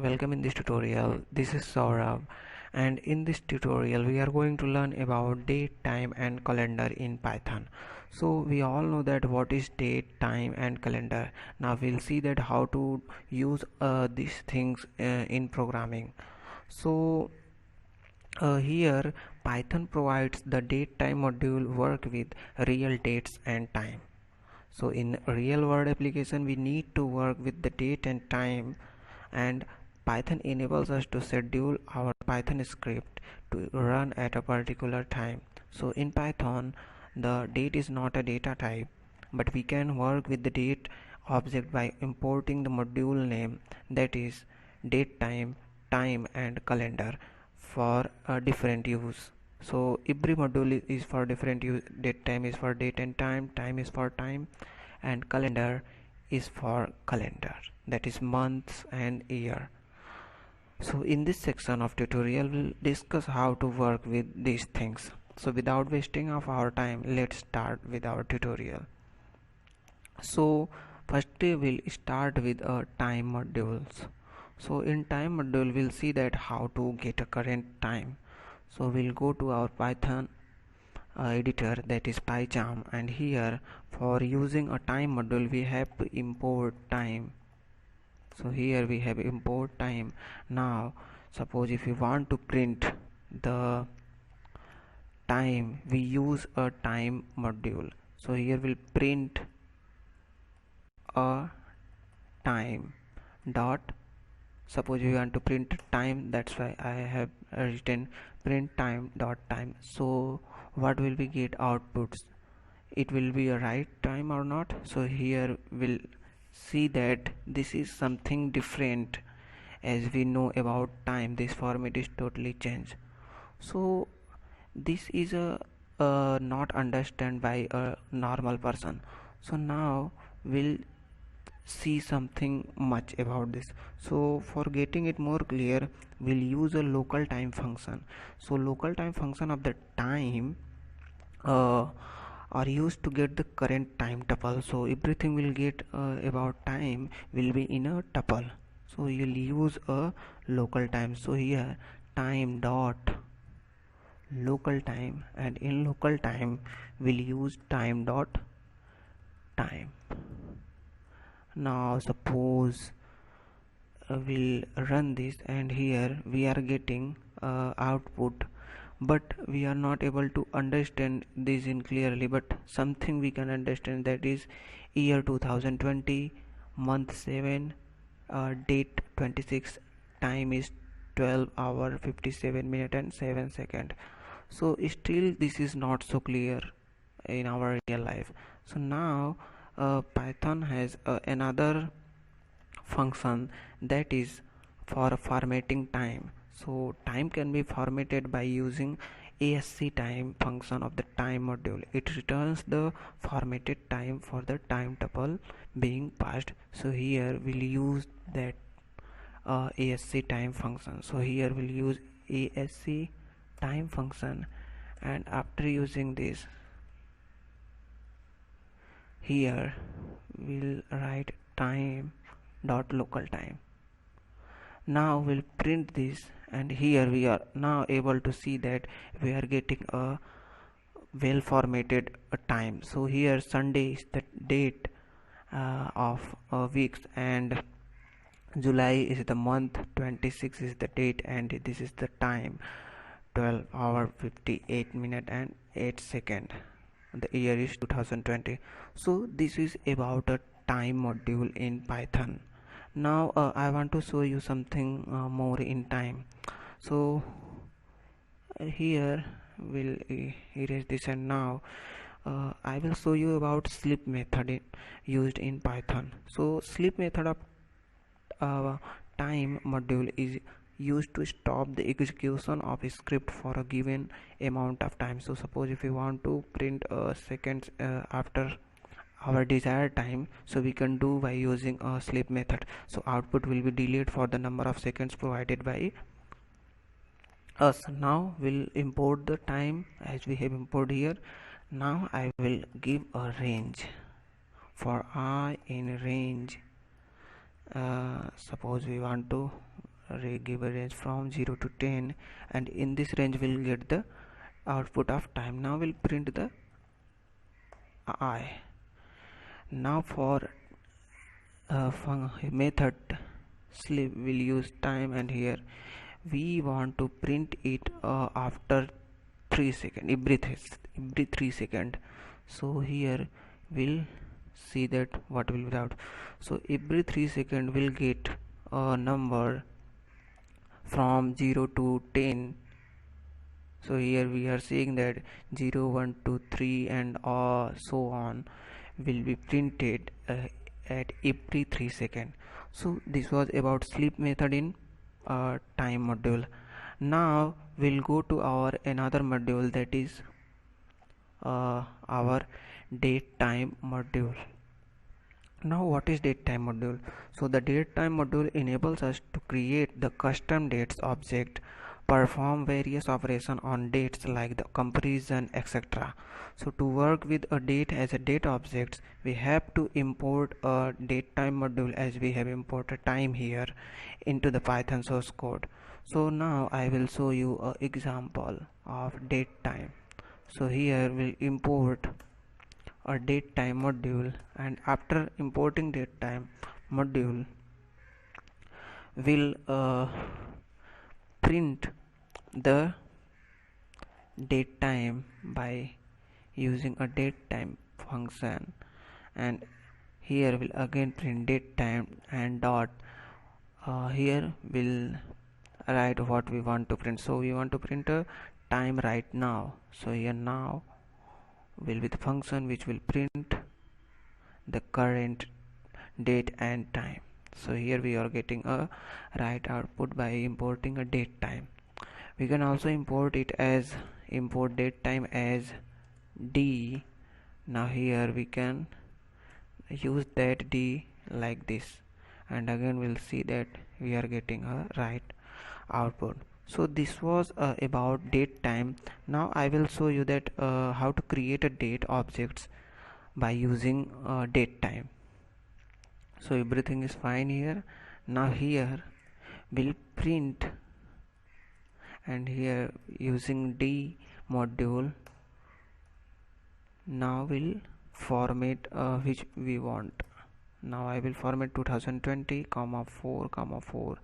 welcome in this tutorial. This is Saurabh, and in this tutorial we are going to learn about date, time and calendar in Python. So we all know that what is date, time and calendar. Now we'll see that how to use these things in programming. So here Python provides the date time module work with real dates and time. So in real world application we need to work with the date and time, and Python enables us to schedule our Python script to run at a particular time. So in Python the date is not a data type, but we can work with the date object by importing the module name, that is date time, time and calendar for a different use. So every module is for different use. Date time is for date and time is for time, and calendar is for calendar, that is months and year. So in this section of tutorial we'll discuss how to work with these things. So without wasting of our time, let's start with our tutorial. So firstly we'll start with a time modules. So in time module we'll see that how to get a current time. So we'll go to our Python editor, that is PyCharm, and here for using a time module we have to import time. So here we have import time. Now suppose if we want to print the time, we use a time module. So here we'll print a time dot, suppose we want to print time, that's why I have written print time dot time. So what will we get outputs? It will be a right time or not. So here we'll see that this is something different. As we know about time, this format is totally changed. So this is a not understand by a normal person. So now we'll see something much about this. So for getting it more clear, we'll use a local time function. So local time function of the time uh, are used to get the current time tuple. So everything will get about time will be in a tuple. So you'll use a local time. So here time dot local time, and in local time we'll use time dot time. Now suppose we'll run this, and here we are getting output, but we are not able to understand this in clearly, but something we can understand, that is year 2020, month 7, date 26, time is 12 hour 57 minute and 7 second. So still this is not so clear in our real life. So now Python has another function, that is for formatting time. So time can be formatted by using ASC time function of the time module. It returns the formatted time for the time tuple being passed. So here we'll use that ASC time function. So here we'll use ASC time function, and after using this, here we'll write time dot local time. Now we'll print this, and here we are now able to see that we are getting a well formatted time. So here Sunday is the date of weeks, and July is the month, 26 is the date, and this is the time, 12 hour 58 minute and 8 second. The year is 2020. So this is about a time module in Python. Now I want to show you something more in time. So here we'll erase this, and now I will show you about sleep method used in Python. So sleep method of time module is used to stop the execution of a script for a given amount of time. So suppose if we want to print seconds after our desired time, so we can do by using a sleep method. So output will be delayed for the number of seconds provided by us. Now we'll import the time as we have imported here. Now I will give a range. For I in range, suppose we want to give a range from 0 to 10, and in this range we'll get the output of time. Now we'll print the I. Now for method sleep we'll use time, and here we want to print it after 3 seconds, every 3 seconds. So here we'll see that what will be out. So every 3 seconds we'll get a number from 0 to 10. So here we are seeing that 0, 1, 2, 3 and so on will be printed at every 3 seconds. So this was about sleep method in time module. Now we'll go to our another module, that is our date time module. Now what is date time module? So the date time module enables us to create the custom dates object, perform various operations on dates like the comparison, etc. So to work with a date as a date object, we have to import a date time module, as we have imported time here into the Python source code. So now I will show you an example of date time. So here we'll import a date time module, and after importing date time module will print the date time by using a date time function, and here will again print date time and dot. Here we'll write what we want to print. So we want to print a time right now. So here now will be the function which will print the current date and time. So here we are getting a right output by importing a date time. We can also import it as import date time as D. Now here we can use that D like this, and again we'll see that we are getting a right output. So this was about date time. Now I will show you that how to create a date objects by using date time. So everything is fine here. Now here we'll print, and here using D module now we'll format which we want. Now I will format 2020 comma 4 comma 4.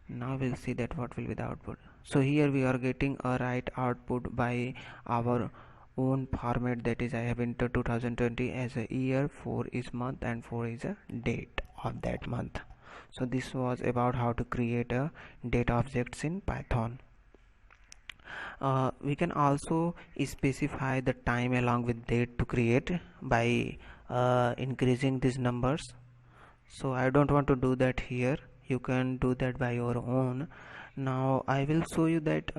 Now we'll see that what will be the output. So here we are getting a right output by our own format, that is I have entered 2020 as a year, 4 is month, and 4 is a date of that month. So this was about how to create a date objects in Python. We can also specify the time along with date to create by increasing these numbers. So I don't want to do that here. You can do that by your own. Now I will show you that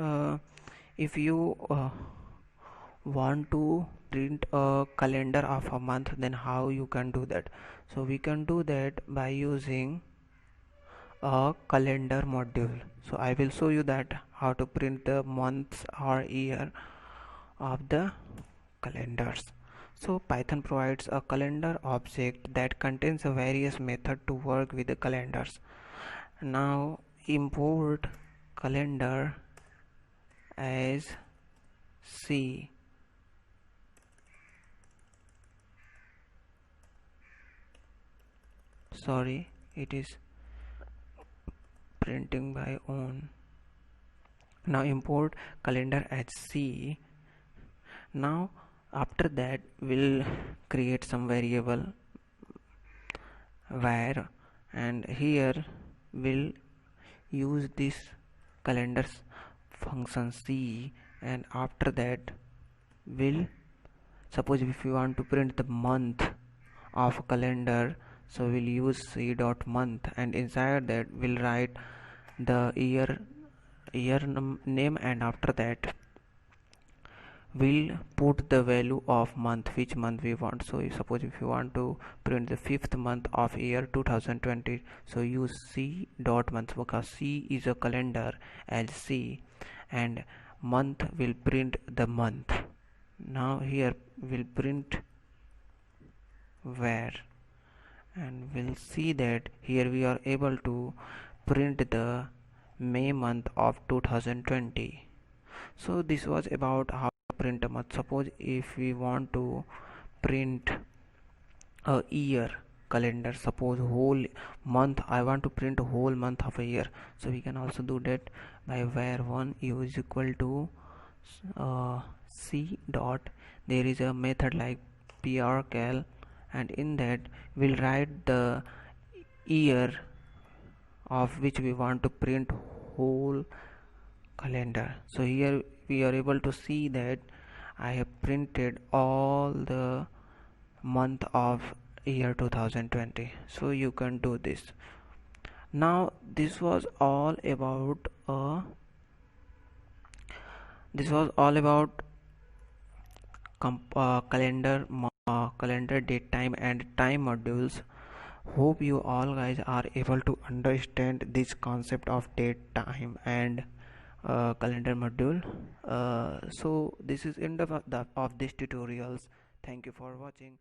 if you want to print a calendar of a month, then how you can do that. So we can do that by using a calendar module. So I will show you that how to print the months or year of the calendars. So Python provides a calendar object that contains a various method to work with the calendars. Now import calendar as C. Sorry, it is printing by own. Now import calendar as C. Now after that we'll create some variable var, and here we'll use this calendars function C, and after that we'll suppose if you want to print the month of calendar, so we'll use c dot month, and inside that we'll write the year name, and after that we'll put the value of month, which month we want. So suppose if you want to print the 5th month of year 2020, so use c dot month, because c is a calendar as C, and month will print the month. Now here we'll print var, and we'll see that here we are able to print the May month of 2020. So this was about how to print a month. Suppose if we want to print a year calendar, suppose whole month, I want to print a whole month of a year, so we can also do that by where one u is equal to c dot, there is a method like prcal, and in that we'll write the year of which we want to print whole calendar. So here we are able to see that I have printed all the month of year 2020. So you can do this. Now this was all about calendar, date, time and time modules. Hope you all guys are able to understand this concept of date, time and calendar module. So this is end of this tutorials. Thank you for watching.